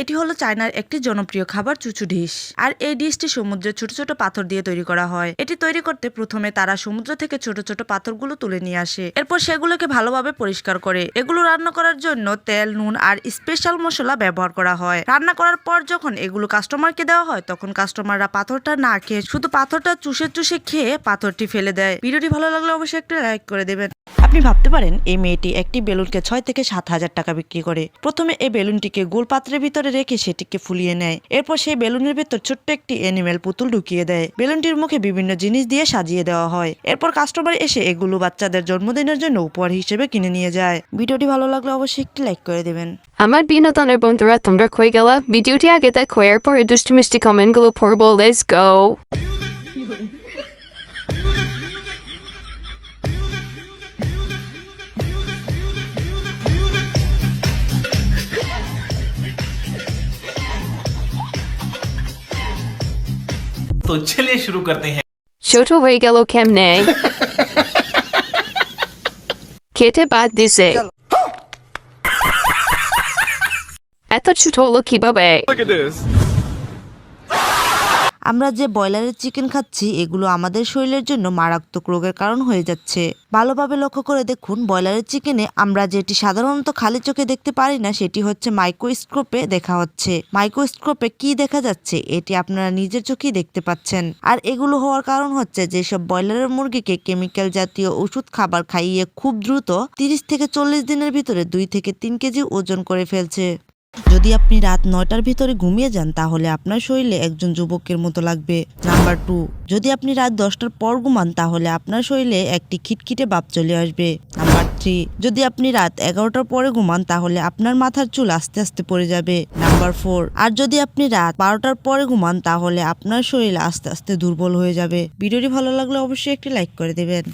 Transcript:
এটি হলো চায়নার একটি জনপ্রিয় খাবার চুচু ডিশ। আর এই ডিশটি সমুদ্রের ছোট ছোট পাথর দিয়ে তৈরি করা হয়। এটি তৈরি করতে প্রথমে তারা সমুদ্র থেকে ছোট ছোট পাথরগুলো তুলে নিয়ে আসে, এরপর সেগুলোকে ভালোভাবে পরিষ্কার করে এগুলো রান্না করার জন্য তেল, নুন আর স্পেশাল মশলা ব্যবহার করা হয়। রান্না করার পর যখন এগুলো কাস্টমারকে দেওয়া হয় তখন কাস্টমাররা পাথরটা না খেয়ে শুধু পাথরটা চুষে চুষে খেয়ে পাথরটি ফেলে দেয়। ভিডিওটি ভালো লাগলে অবশ্যই একটা লাইক করে দেবেন। আপনি ভাবতে পারেন এই মেয়েটি একটি বেলুনকে 6 থেকে 7,000 টাকা বিক্রি করে। প্রথমে এই বেলুনটিকে গোল পাত্রের ভিতরে রেখে সেটিকে ফুলিয়ে নেয়। এরপর সেই বেলুনের ভিতর ছোট্ট একটি অ্যানিমেল পুতুল ঢুকিয়ে দেয়। বেলুনটির মুখে বিভিন্ন জিনিস দিয়ে সাজিয়ে দেওয়া হয়। এরপর কাস্টমার এসে এগুলো বাচ্চাদের জন্মদিনের জন্য উপহার হিসেবে কিনে নিয়ে যায়। ভিডিওটি ভালো লাগলে অবশ্যই একটি লাইক করে দেবেন। আমার বিনোদনের বন্ধুরা তোমরা কই গেলা? ভিডিওটি আগে দেখো, এরপরে দুষ্টু মিষ্টি কমেন্টগুলো পড়বো। Let's go. तो चलिए शुरू करते हैं। ছোট হয়ে গেল কেমনে? খেতে বাদ দিছে। এত ছোট হলো কিভাবে? আমরা যে ব্রয়লারের চিকেন খাচ্ছি এগুলো আমাদের শরীরের জন্য মারাত্মক রোগের কারণ হয়ে যাচ্ছে। ভালোভাবে লক্ষ্য করে দেখুন, ব্রয়লারের চিকেনে আমরা যেটি সাধারণত খালি চোখে দেখতে পারি না সেটি হচ্ছে মাইক্রোস্কোপে দেখা হচ্ছে। মাইক্রোস্কোপে কি দেখা যাচ্ছে এটি আপনারা নিজের চোখেই দেখতে পাচ্ছেন। আর এগুলো হওয়ার কারণ হচ্ছে যেসব ব্রয়লারের মুরগিকে কেমিক্যাল জাতীয় ওষুধ খাবার খাইয়ে খুব দ্রুত 30 থেকে 40 দিনের ভিতরে 2 থেকে 3 কেজি ওজন করে ফেলছে। যদি আপনি রাত 9টার ভিতরে ঘুমিয়ে যান তাহলে আপনার শরীরে একজন যুবকের মতো লাগবে। নাম্বার 2, যদি আপনি রাত 10টার পর ঘুমান তাহলে আপনার শরীরে একটি খিটখিটে ভাব চলে আসবে। নাম্বার 3, যদি আপনি রাত 11টার পরে ঘুমান তাহলে আপনার মাথার চুল আস্তে আস্তে পড়ে যাবে। নাম্বার 4, আর যদি আপনি রাত 12টার পরে ঘুমান তাহলে আপনার শরীর আস্তে আস্তে দুর্বল হয়ে যাবে। ভিডিওটি ভালো লাগলে অবশ্যই একটি লাইক করে দেবেন।